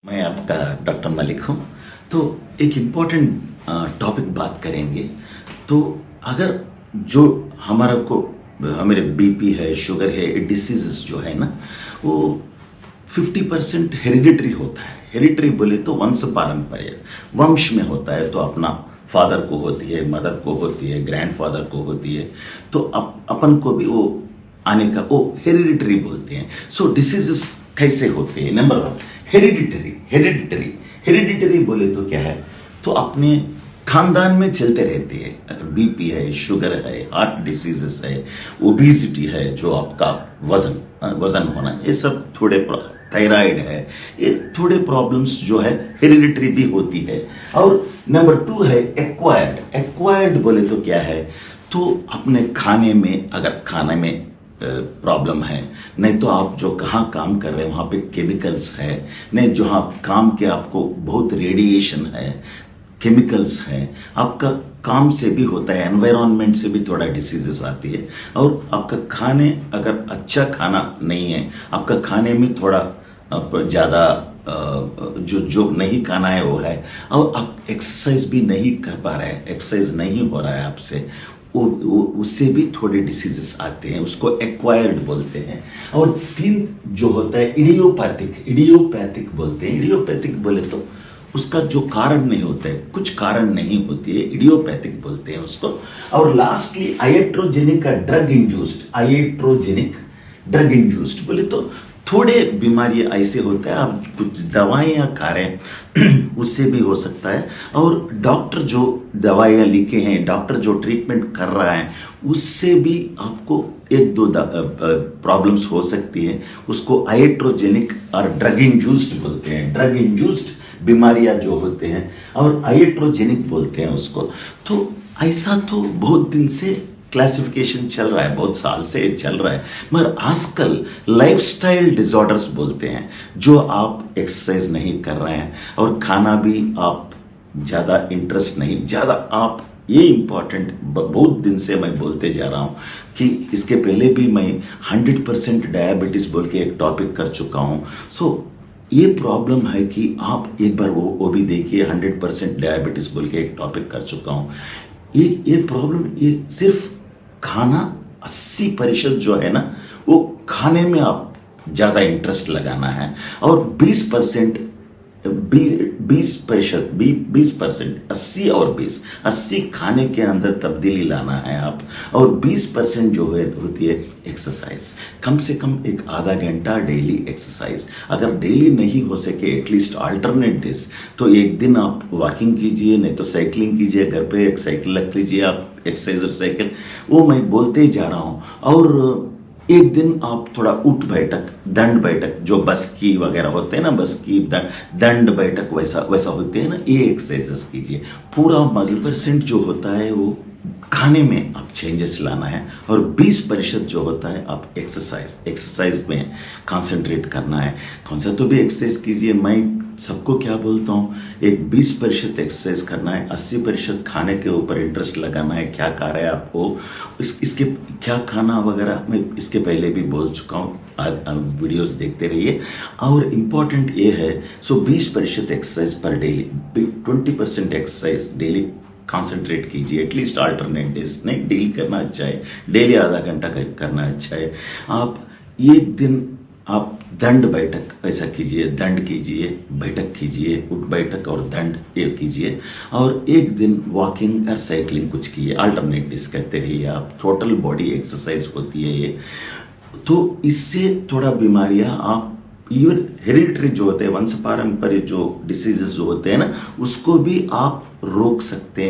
मैं आपका डॉक्टर मलिक हूँ। तो एक इम्पॉर्टेंट टॉपिक बात करेंगे। तो अगर जो हमारे बीपी है, शुगर है, डिसीजेस जो है ना, वो 50% हेरिडिटरी होता है। हेरिडिटरी बोले तो वंश पारंपर्य, वंश में होता है। तो अपना फादर को होती है, मदर को होती है, ग्रैंडफादर को होती है, तो अपन को भी वो आने का वो हेरिडिटरी बोलते हैं। सो डिसीजेस कैसे होते हैं? नंबर वन, हेरिडिटरी बोले तो क्या है? तो अपने खानदान में चलते रहती है। अगर बीपी है, शुगर है, हार्ट डिसीजेस है, ओबेसिटी है, जो आपका वजन होना, ये सब थोड़े, थायराइड है, ये थोड़े प्रॉब्लम्स जो है हेरिडिटरी भी होती है। और नंबर टू है एक्वायर्ड बोले तो क्या है? तो अपने खाने में, अगर खाने में प्रॉब्लम है, नहीं तो आप जो कहाँ काम कर रहे हैं वहां पे केमिकल्स है, नहीं जहां काम के आपको बहुत रेडिएशन है, केमिकल्स है, आपका काम से भी होता है, एनवायरनमेंट से भी थोड़ा डिसीजेस आती है। और आपका खाने, अगर अच्छा खाना नहीं है, आपका खाने में थोड़ा ज्यादा जो नहीं खाना है वो है, और आप एक्सरसाइज भी नहीं कर पा रहे हैं, एक्सरसाइज नहीं हो रहा है आपसे, उससे भी थोड़े डिसीजेस आते हैं, उसको एक्वायर्ड बोलते हैं। और तीन जो होता है इडियोपैथिक बोलते हैं। इडियोपैथिक बोले तो उसका जो कारण नहीं होता है, कुछ कारण नहीं होती है, इडियोपैथिक बोलते हैं उसको। और लास्टली आइट्रोजेनिक ड्रग इंड्यूस्ड बोले तो थोड़े बीमारियां ऐसे होता है, आप कुछ दवाइयां खा रहे हैं उससे भी हो सकता है। और डॉक्टर जो दवाइयां लिखे हैं, डॉक्टर जो ट्रीटमेंट कर रहा है, उससे भी आपको एक दो प्रॉब्लम्स हो सकती है। उसको आइट्रोजेनिक और ड्रग इंड्यूस्ड बोलते हैं। ड्रग इंड्यूस्ड बीमारियां जो होते हैं, और आइट्रोजेनिक बोलते हैं उसको। तो ऐसा तो बहुत दिन से क्लासिफिकेशन चल रहा है, बहुत साल से चल रहा है, मगर आजकल लाइफस्टाइल डिसऑर्डर्स बोलते हैं। जो आप एक्सरसाइज नहीं कर रहे हैं और खाना भी आप ज्यादा इंटरेस्ट नहीं, ज्यादा आप, ये इंपॉर्टेंट बहुत दिन से मैं बोलते जा रहा हूं कि इसके पहले भी मैं 100% डायबिटीज बोल के एक टॉपिक कर चुका हूं। सो ये प्रॉब्लम है कि आप एक बार वो भी देखिए, 100% डायबिटीज बोल के एक टॉपिक कर चुका हूं। ये प्रॉब्लम, ये सिर्फ खाना 80% जो है ना, वो खाने में आप ज्यादा इंटरेस्ट लगाना है। और 20%, 80 और 80 खाने के अंदर तब्दीली लाना है आप। और 20% जो है होती है एक्सरसाइज। कम से कम एक आधा घंटा डेली एक्सरसाइज। अगर डेली नहीं हो सके, एटलीस्ट अल्टरनेट डेज, तो एक दिन आप वॉकिंग कीजिए, नहीं तो साइकिलिंग कीजिए, घर पे एक साइकिल रख लीजिए आप, एक्सरसाइजर साइकिल, वो मैं बोलते ही जा रहा हूं। और एक दिन आप थोड़ा उठ बैठक, दंड बैठक, जो बस की वगैरह होते हैं ना, बस की दंड बैठक वैसा होते हैं ना, ये एक्सरसाइजेस कीजिए। पूरा मसल % जो होता है वो खाने में आप चेंजेस लाना है, और 20% जो होता है आप एक्सरसाइज में कंसंट्रेट करना है। कौन सा तो भी एक्सरसाइज कीजिए, मैं सबको क्या बोलता हूँ, एक 20% एक्सरसाइज करना है, 80% खाने के ऊपर इंटरेस्ट लगाना है। क्या खा रहे हैं आपको, इसके क्या खाना वगैरह मैं इसके पहले भी बोल चुका हूँ, वीडियोस देखते रहिए। और इम्पोर्टेंट ये है, सो 20% एक्सरसाइज पर डेली, 20% एक्सरसाइज डेली कॉन्सेंट्रेट कीजिए, एटलीस्ट अल्टरनेट डेज, नहीं डेली करना अच्छा है, डेली आधा घंटा करना अच्छा है। आप एक दिन आप दंड बैठक ऐसा कीजिए, दंड कीजिए, बैठक कीजिए, उठ बैठक और दंड ये कीजिए। और एक दिन वॉकिंग और साइकिलिंग कुछ कीजिए, अल्टरनेट डेज करते रहिए आप। टोटल बॉडी एक्सरसाइज होती है ये। तो इससे थोड़ा बीमारियां आप, इवन हेरिडिटरी जो होते हैं, वंश पारंपर्य जो डिसीजेस जो होते हैं ना, उसको भी आप रोक सकते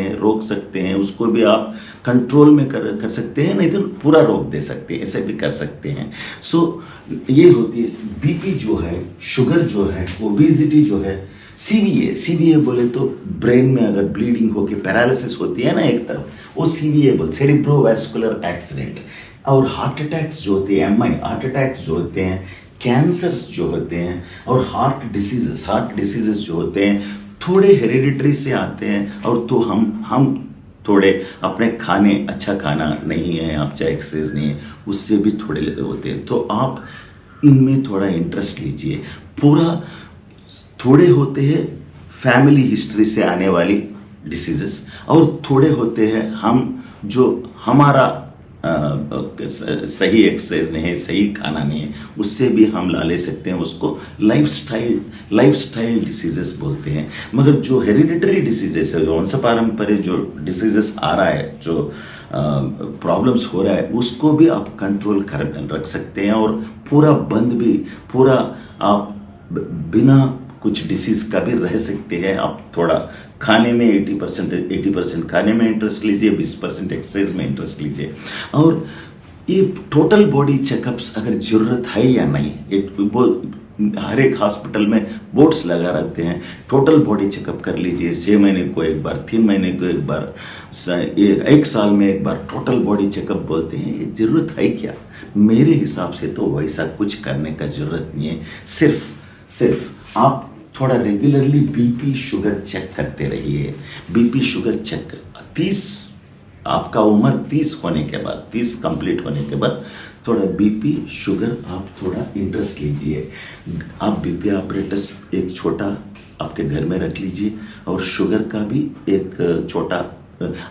हैं, उसको भी आप कंट्रोल में कर सकते हैं, नहीं तो पूरा रोक दे सकते हैं, ऐसे भी कर सकते हैं। सो ये होती है बीपी जो है, शुगर जो है, ओबेसिटी जो है, सीवीए बोले तो ब्रेन में अगर ब्लीडिंग होके पैरालिसिस होती है ना एक तरफ, वो सीवीए बोलते, सेरिब्रोवैस्कुलर एक्सीडेंट। और हार्ट अटैक्स जो होते हैं, एमआई हार्ट अटैक्स जो होते हैं, कैंसर्स जो होते हैं, और हार्ट डिसीजेस जो होते हैं, थोड़े हेरिडिटरी से आते हैं। और तो हम थोड़े अपने खाने, अच्छा खाना नहीं है, आप चाहे एक्सरसाइज नहीं है, उससे भी थोड़े होते हैं। तो आप इनमें थोड़ा इंटरेस्ट लीजिए, पूरा थोड़े होते हैं फैमिली हिस्ट्री से आने वाली डिसीजेस, और थोड़े होते हैं हम जो हमारा सही एक्सरसाइज नहीं है, सही खाना नहीं है, उससे भी हम ला ले सकते हैं। उसको लाइफस्टाइल डिसीजेस बोलते हैं। मगर जो हेरिडिटरी डिसीजेस है, वंश पारंपरिक जो डिसीजेस आ रहा है, जो प्रॉब्लम्स हो रहा है, उसको भी आप कंट्रोल कर रख सकते हैं, और पूरा आप बिना कुछ डिसीज का भी रह सकते हैं। आप थोड़ा खाने में 80% खाने में इंटरेस्ट लीजिए, 20% एक्सरसाइज में इंटरेस्ट लीजिए। और ये टोटल बॉडी चेकअप्स अगर जरूरत है या नहीं, हर एक हॉस्पिटल में बोर्ड्स लगा रखते हैं, टोटल बॉडी चेकअप कर लीजिए, 6 महीने को एक बार, 3 महीने को एक बार, एक साल में एक बार टोटल बॉडी चेकअप बोलते हैं। ये जरूरत है क्या? मेरे हिसाब से तो वैसा कुछ करने का जरूरत नहीं है। सिर्फ आप थोड़ा रेगुलरली बीपी शुगर चेक करते रहिए। बीपी शुगर चेक 30, आपका उम्र 30 होने के बाद, 30 कंप्लीट होने के बाद थोड़ा बीपी शुगर आप थोड़ा इंटरेस्ट लीजिए। आप बीपी ऑपरेटस एक छोटा आपके घर में रख लीजिए, और शुगर का भी एक छोटा,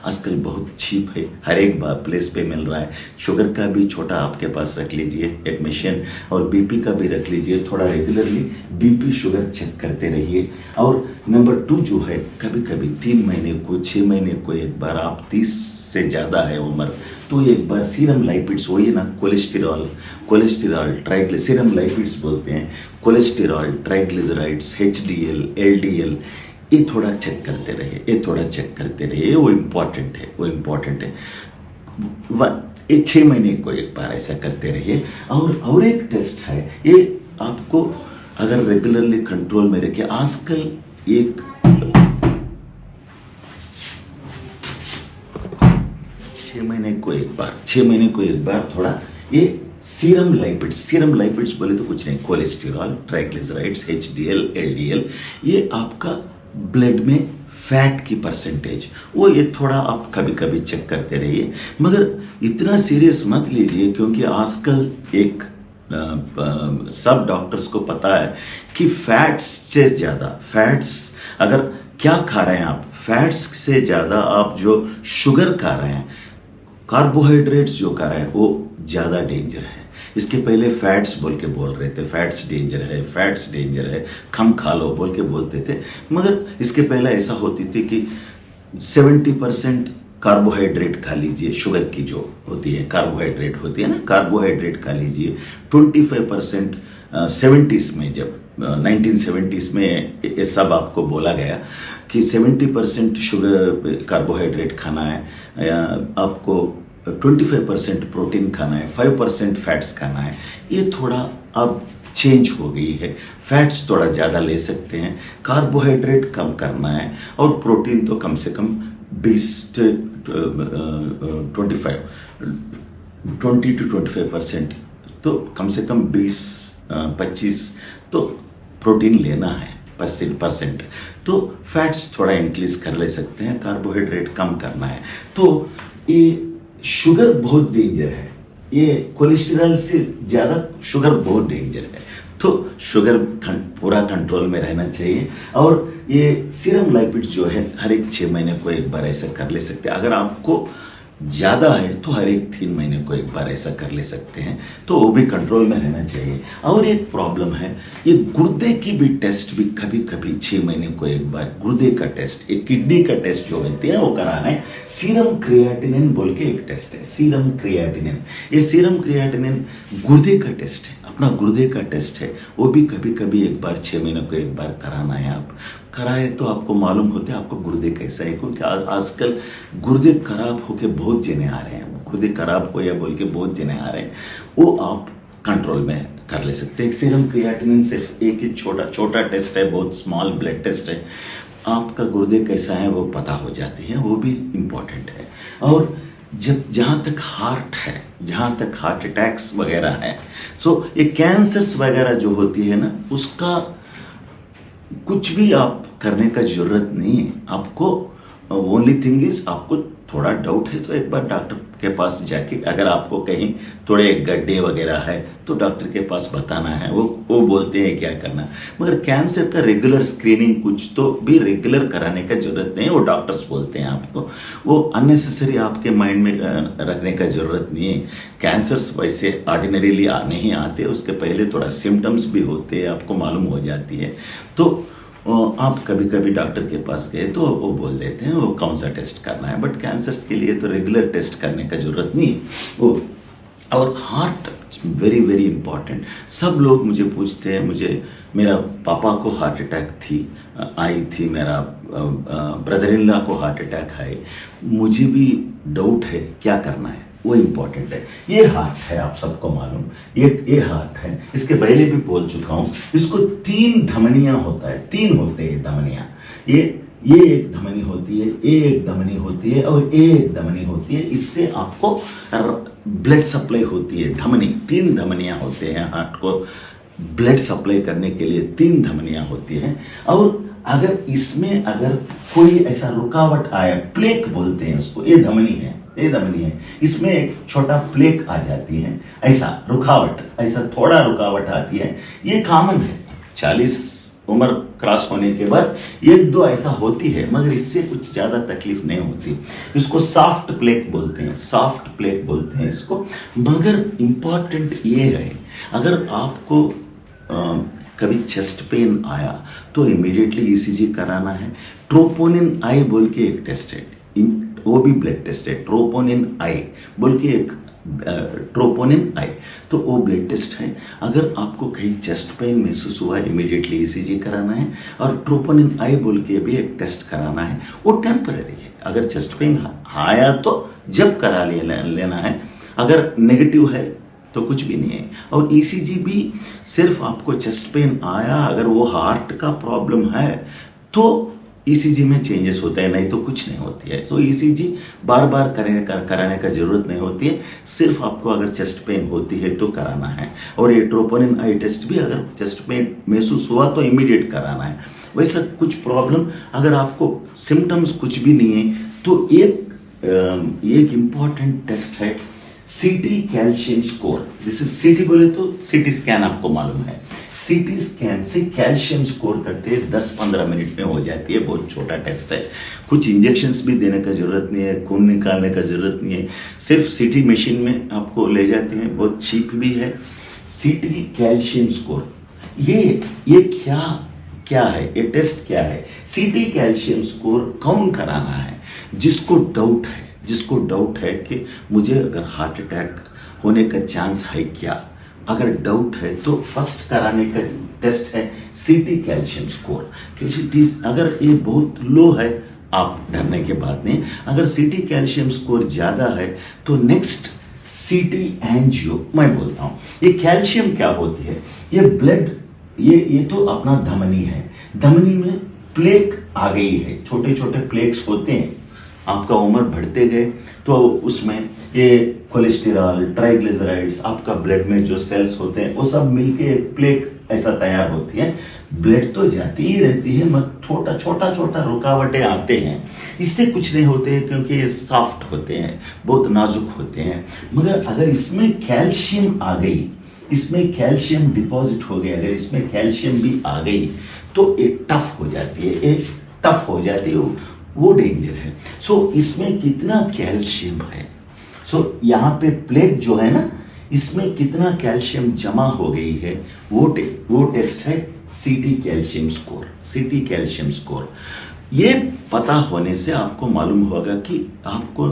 आजकल बहुत चीप है, हर एक प्लेस पे मिल रहा है, शुगर का भी छोटा आपके पास रख लीजिए एक मशीन, और बीपी का भी रख लीजिए। थोड़ा रेगुलरली बीपी शुगर चेक करते रहिए। और नंबर 2 जो है, कभी कभी 3 महीने को, 6 महीने को एक बार, आप 30 से ज्यादा है उम्र तो एक बार सीरम लाइपिड्स, वही ना कोलेस्टेरॉल सीरम लाइपिड्स बोलते हैं, कोलेस्टेरॉल, ट्राइग्लिसराइड्स, HDL, LDL, ये थोड़ा चेक करते रहिए। वो इम्पोर्टेंट है। ये 6 महीने को एक बार ऐसा करते रहिए। और एक टेस्ट है, ये आपको अगर रेगुलरली कंट्रोल में रखे, आजकल एक 6 महीने को एक बार थोड़ा ये सीरम लाइपिड्स बोले तो कुछ नहीं, कोलेस्टेरॉल, ट्राइग्लिसराइड्स, HDL, LDL, ये आपका ब्लड में फैट की परसेंटेज, वो ये थोड़ा आप कभी कभी चेक करते रहिए। मगर इतना सीरियस मत लीजिए, क्योंकि आजकल एक सब डॉक्टर्स को पता है कि फैट्स अगर क्या खा रहे हैं आप, फैट्स से ज्यादा आप जो शुगर खा रहे हैं, कार्बोहाइड्रेट्स जो खा रहे हैं, वो ज्यादा डेंजर है। इसके पहले फैट्स बोल रहे थे, फैट्स डेंजर है, कम खा लो बोल के बोलते थे। मगर इसके पहले ऐसा होती थी कि 70% कार्बोहाइड्रेट खा लीजिए, शुगर की जो होती है कार्बोहाइड्रेट होती है ना, कार्बोहाइड्रेट खा लीजिए। 25% 70s में, जब 1970s में ये सब आपको बोला गया कि 70% शुगर कार्बोहाइड्रेट खाना है, आपको 25% प्रोटीन खाना है, 5% फैट्स खाना है। ये थोड़ा अब चेंज हो गई है, फैट्स थोड़ा ज़्यादा ले सकते हैं, कार्बोहाइड्रेट कम करना है, और प्रोटीन तो कम से कम 20 to 25%, तो कम से कम 20-25 तो प्रोटीन लेना है परसेंट। तो फैट्स थोड़ा इंक्रीज कर ले सकते हैं, कार्बोहाइड्रेट कम करना है। तो ये शुगर बहुत डेंजर है, ये कोलेस्ट्रॉल से ज्यादा शुगर बहुत डेंजर है। तो शुगर पूरा कंट्रोल में रहना चाहिए। और ये सीरम लाइपिड्स जो है, हर एक 6 महीने को एक बार ऐसा कर ले सकते हैं। अगर आपको ज्यादा है तो हर एक 3 महीने को एक बार ऐसा कर ले सकते हैं, तो वो भी कंट्रोल में रहना चाहिए। और एक प्रॉब्लम है, ये गुर्दे की भी टेस्ट भी कभी कभी 6 महीने को एक बार, गुर्दे का टेस्ट, एक किडनी का टेस्ट जो होती है वो कराना है। सीरम क्रिएटिनिन बोल के एक टेस्ट है, सीरम क्रिएटिनिन। ये सीरम क्रिएटिनिन गुर्दे का टेस्ट है, अपना गुर्दे का टेस्ट है, वो भी कभी कभी एक बार 6 महीने को एक बार कराना है। आप कराए तो आपको मालूम होता है आपको गुर्दे कैसा है, क्योंकि आजकल गुर्दे खराब होके बहुत जने आ रहे हैं, गुर्दे खराब हो या बोल के बहुत जने आ रहे हैं, वो आप कंट्रोल में कर ले सकते हैं। सीरम क्रिएटिनिन सिर्फ एक ही छोटा टेस्ट है, बहुत स्मॉल ब्लड टेस्ट है, आपका गुर्दे कैसा है वो पता हो जाती है, वो भी इम्पोर्टेंट है। और जहां तक हार्ट है, जहां तक हार्ट अटैक्स वगैरह है, सो ये कैंसर्स वगैरह जो होती है ना, उसका कुछ भी आप करने का जरूरत नहीं है। आपको ओनली थिंग इज आपको थोड़ा डाउट है तो एक बार डॉक्टर के पास जाके, अगर आपको कहीं थोड़े गड्ढे वगैरह है तो डॉक्टर के पास बताना है, वो बोलते हैं क्या करना। मगर कैंसर का रेगुलर स्क्रीनिंग कुछ तो भी रेगुलर कराने का जरूरत नहीं है, वो डॉक्टर्स बोलते हैं आपको, वो अननेसेसरी आपके माइंड में रखने का जरूरत नहीं है। कैंसर्स वैसे ऑर्डिनरीली नहीं आते, उसके पहले थोड़ा सिम्टम्स भी होते हैं, आपको मालूम हो जाती है। तो आप कभी कभी डॉक्टर के पास गए तो वो बोल देते हैं वो कौन सा टेस्ट करना है, बट कैंसर्स के लिए तो रेगुलर टेस्ट करने का जरूरत नहीं वो। और हार्ट वेरी वेरी इंपॉर्टेंट। सब लोग मुझे पूछते हैं, मेरा पापा को हार्ट अटैक आई थी, मेरा ब्रदर इन लॉ को हार्ट अटैक है, मुझे भी डाउट है क्या करना है, वो इंपॉर्टेंट है। ये हार्ट है, आप सबको मालूम, ये हार्ट है, इसके पहले भी बोल चुका हूं, इसको 3 धमनियां होता है, 3 होते हैं धमनियां। ये एक धमनी होती है, ये एक धमनी होती है और ये एक धमनी होती है, इससे आपको ब्लड सप्लाई होती है। धमनी 3 धमनियां होते हैं, हार्ट को ब्लड सप्लाई करने के लिए 3 धमनियां होती हैं। और अगर इसमें अगर कोई ऐसा रुकावट आए, प्लेक बोलते हैं उसको, ये धमनी है, इसमें एक छोटा प्लेक आ जाती है, ऐसा रुकावट, ऐसा थोड़ा रुकावट आती है, ये कॉमन है। 40 उम्र क्रॉस होने के बाद 1-2 ऐसा होती है, मगर इससे कुछ ज्यादा तकलीफ नहीं होती। इसको सॉफ्ट प्लेक बोलते हैं इसको। मगर इंपॉर्टेंट ये है, अगर आपको कभी चेस्ट पेन आया तो इमीडिएटली ईसीजी कराना है। ट्रोपोनिन आई बोल के एक टेस्ट है, वो भी ब्लड टेस्ट है, ट्रोपोनिन आई बोल के एक ट्रोपोनिन आई, तो वो ब्लड टेस्ट है। अगर आपको कहीं चेस्ट पेन महसूस हुआ इमीडिएटली ईसीजी कराना है। और ट्रोपोनिन आई बोल के भी एक टेस्ट कराना है, वो टेम्पररी है। अगर चेस्ट पेन आया तो जब करा लेना है, अगर नेगेटिव है तो कुछ भी नहीं है। और ईसीजी भी सिर्फ आपको चेस्ट पेन आया, अगर वो हार्ट का प्रॉब्लम है तो ईसीजी में चेंजेस होता है, नहीं तो कुछ नहीं होती है। सो ईसीजी बार बार कराने का जरूरत नहीं होती है, सिर्फ आपको अगर चेस्ट पेन होती है तो कराना है। और ये ट्रोपोनिन आई टेस्ट भी अगर चेस्ट पेन महसूस हुआ तो इमीडिएट कराना है। वैसा कुछ प्रॉब्लम अगर आपको सिम्टम्स कुछ भी नहीं है तो एक इंपॉर्टेंट टेस्ट है सीटी कैल्शियम स्कोर। जैसे सीटी बोले तो सीटी स्कैन आपको मालूम है, सीटी स्कैन से कैल्शियम स्कोर करते हैं, 10-15 मिनट में हो जाती है, बहुत छोटा टेस्ट है। कुछ इंजेक्शंस भी देने का जरूरत नहीं है, खून निकालने का जरूरत नहीं है, सिर्फ सीटी मशीन में आपको ले जाते हैं, बहुत चीप भी है। सीटी कैल्शियम स्कोर ये क्या है, ये टेस्ट क्या है? सीटी कैल्शियम स्कोर कौन कराना है? जिसको डाउट है कि मुझे अगर हार्ट अटैक होने का चांस है क्या, अगर डाउट है तो फर्स्ट कराने का टेस्ट है सीटी कैल्शियम स्कोर। अगर ये बहुत लो है, आप डरने के बात नहीं। अगर सीटी कैल्शियम स्कोर ज्यादा है तो नेक्स्ट सीटी एंजियो मैं बोलता हूं। ये कैल्शियम क्या होती है? ये ब्लड, ये तो अपना धमनी है, धमनी में प्लेक आ गई है, छोटे छोटे प्लेक्स होते हैं। आपका उम्र बढ़ते गए तो उसमें ये कोलेस्टेरॉल, ट्राइग्लिसराइड्स, आपका ब्लड में जो सेल्स होते हैं वो सब मिलके एक प्लेक ऐसा तैयार होती है। ब्लड तो जाती ही रहती है, मगर छोटा रुकावटें आते हैं, इससे कुछ नहीं होते क्योंकि ये सॉफ्ट होते हैं, बहुत नाजुक होते हैं। मगर अगर इसमें कैल्शियम आ गई, इसमें कैल्शियम डिपॉजिट हो गया, अगर इसमें कैल्शियम भी आ गई तो ये टफ हो जाती है, वो डेंजर है। सो इसमें कितना कैल्शियम है, सो यहाँ पे प्लेक जो है ना, इसमें कितना कैल्शियम जमा हो गई है, वो टेस्ट है सीटी कैल्शियम स्कोर। ये पता होने से आपको मालूम होगा कि आपको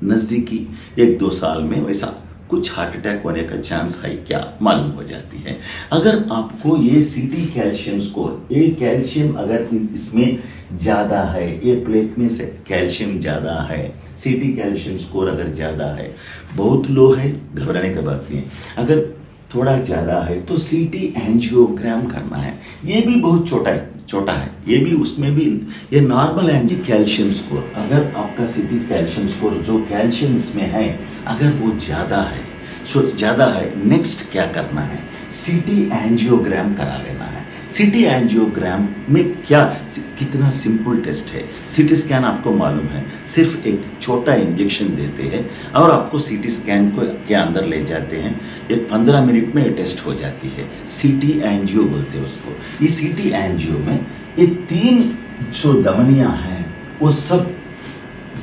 नजदीकी 1-2 साल में वैसा कुछ हार्ट अटैक होने का चांस है क्या, मालूम हो जाती है। अगर आपको ये सीटी कैल्शियम स्कोर, ये कैल्शियम अगर इसमें ज्यादा है, ये प्लेक में से कैल्शियम ज्यादा है, सीटी कैल्शियम स्कोर अगर ज्यादा है, बहुत लो है, घबराने की बात नहीं है। अगर थोड़ा ज्यादा है तो सीटी एंजियोग्राम करना है, ये भी बहुत छोटा है, ये भी उसमें भी ये नॉर्मल एंजी कैल्शियम स्कोर। अगर आपका सीटी कैल्शियम स्कोर जो कैल्शियम इसमें है अगर वो ज्यादा है, नेक्स्ट क्या करना है? सीटी एंजियोग्राम करा लेना है। सीटी एंजियोग्राम में क्या कितना सिंपल टेस्ट है। सीटी स्कैन आपको मालूम है, सिर्फ एक छोटा इंजेक्शन देते हैं और आपको सीटी स्कैन को के अंदर ले जाते हैं। एक 15 मिनट में ये टेस्ट हो जाती है। सीटी एंजियो बोलते हैं उसको। ये सीटी एंजियो में ये 3 जो धमनियां हैं वो सब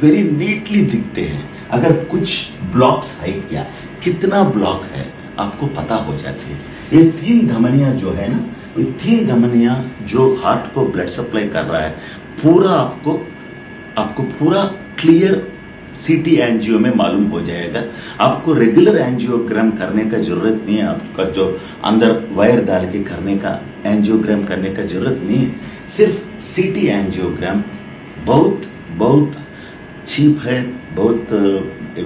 वेरी नीटली दिखते हैं। अगर कुछ ब्लॉक्स है क्या, कितना ब्लॉक है आपको पता हो जाती है। ये 3 धमनियां जो है ना, ये 3 धमनियां जो हार्ट को ब्लड सप्लाई कर रहा है, पूरा आपको पूरा क्लियर सीटी एंजियो में मालूम हो जाएगा। आपको रेगुलर एंजियोग्राम करने का जरूरत नहीं है। आपका जो अंदर वायर डाल के करने का एंजियोग्राम करने का जरूरत नहीं है। सिर्फ सीटी एंजियोग्राम बहुत चीप है, बहुत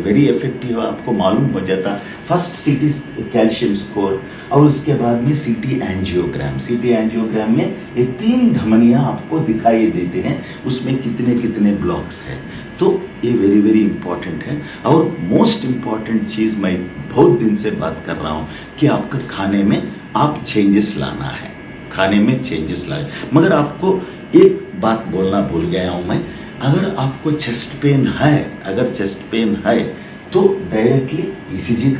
वेरी इफेक्टिव है। आपको मालूम हो जाता फर्स्ट सीटी कैल्शियम स्कोर और उसके बाद में सीटी एंजियोग्राम। सीटी एंजियोग्राम में ये 3 धमनियां आपको दिखाई देते हैं, उसमें कितने कितने ब्लॉक्स है। तो ये वेरी इंपॉर्टेंट है। और मोस्ट इंपॉर्टेंट चीज मैं बहुत दिन से बात कर रहा हूं कि आपका खाने में आप चेंजेस लाना है, खाने में चेंजेस लाए। मगर आपको एक बात बोलना भूल गया हूं मैं, अगर आपको चेस्ट पेन है तो डायरेक्टली ईसीजी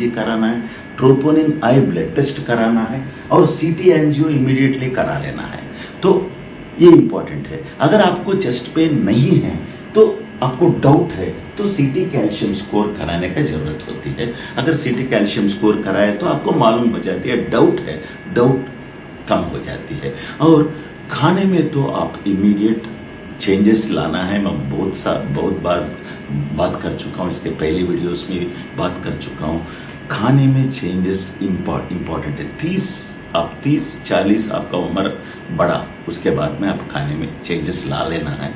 कराना है, ट्रोपोनिन आई ब्लड टेस्ट कराना है और सीटी एंजियो इमीडिएटली करा लेना है। तो ये इंपॉर्टेंट है। अगर आपको चेस्ट पेन नहीं है तो आपको डाउट है तो सीटी कैल्शियम स्कोर कराने का जरूरत होती है। अगर सीटी कैल्शियम स्कोर कराए तो आपको मालूम हो जाती है डाउट कम हो जाती है। और खाने में तो आप इमीडिएट चेंजेस लाना है। मैं बहुत बार बात कर चुका हूँ, इसके पहले वीडियोस में भी बात कर चुका हूँ। खाने में चेंजेस इम्पॉर्टेंट है। 30-40 आपका उम्र बढ़ा, उसके बाद में आप खाने में चेंजेस ला लेना है।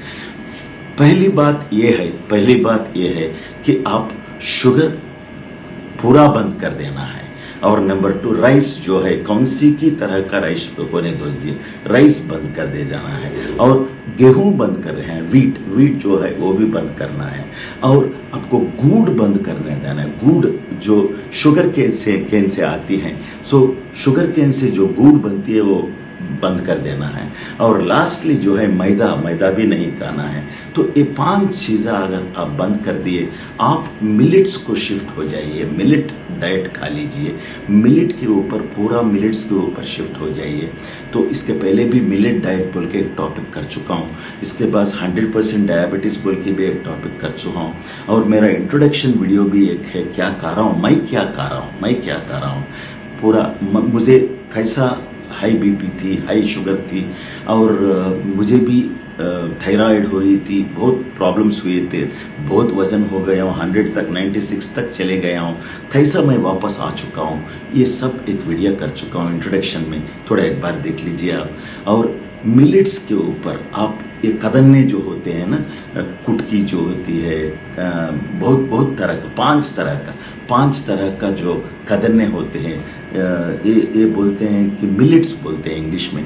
पहली बात यह है कि आप शुगर पूरा बंद कर देना है। और नंबर 2, राइस जो है कौन सी की तरह का राइस होने दीजिए, राइस बंद कर दे जाना है। और गेहूं बंद कर रहे हैं, वीट जो है वो भी बंद करना है। और आपको गुड़ बंद करने देना है। गुड़ जो शुगर केन से आती है, सो शुगर केन से जो गुड़ बनती है वो बंद कर देना है। और लास्टली जो है मैदा भी नहीं खाना है। तो ये 5 चीजें अगर आप बंद कर दिए, आप मिलेट्स को शिफ्ट हो जाइए, मिलेट डाइट खा लीजिए, मिलेट के ऊपर शिफ्ट हो जाइए। तो इसके पहले भी मिलेट डाइट बोल के एक टॉपिक कर चुका हूँ। इसके बाद 100% डायबिटीज बोल के भी एक टॉपिक कर चुका हूँ। और मेरा इंट्रोडक्शन वीडियो भी एक है, क्या कर रहा हूँ मैं क्या कर रहा हूँ पूरा। मुझे कैसा हाई बीपी थी, हाई शुगर थी, और मुझे भी थायराइड हो रही थी, बहुत प्रॉब्लम्स हुए थे, बहुत वजन हो गया हूँ, 100 तक 96 तक चले गया हूँ, कैसा मैं वापस आ चुका हूँ, ये सब एक वीडियो कर चुका हूँ इंट्रोडक्शन में, थोड़ा एक बार देख लीजिए आप। और मिलेट्स के ऊपर आप ये कदन्ने जो होते हैं ना, कुटकी जो होती है, बहुत तरह का 5 तरह का जो कदन्ने होते हैं, ये बोलते हैं कि मिलेट्स बोलते हैं इंग्लिश में।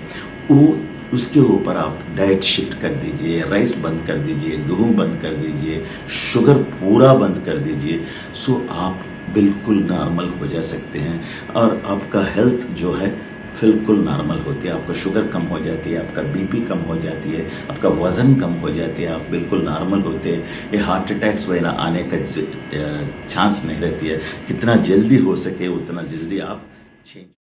वो उसके ऊपर आप डाइट शिफ्ट कर दीजिए, राइस बंद कर दीजिए, गेहूं बंद कर दीजिए, शुगर पूरा बंद कर दीजिए। सो आप बिल्कुल नॉर्मल हो जा सकते हैं और आपका हेल्थ जो है बिल्कुल नॉर्मल होती है। आपका शुगर कम हो जाती है, आपका बीपी कम हो जाती है, आपका वजन कम हो जाती है, आप बिल्कुल नॉर्मल होते हैं। ये हार्ट अटैक्स वगैरह आने का चांस नहीं रहती है। कितना जल्दी हो सके उतना जल्दी आप चेंज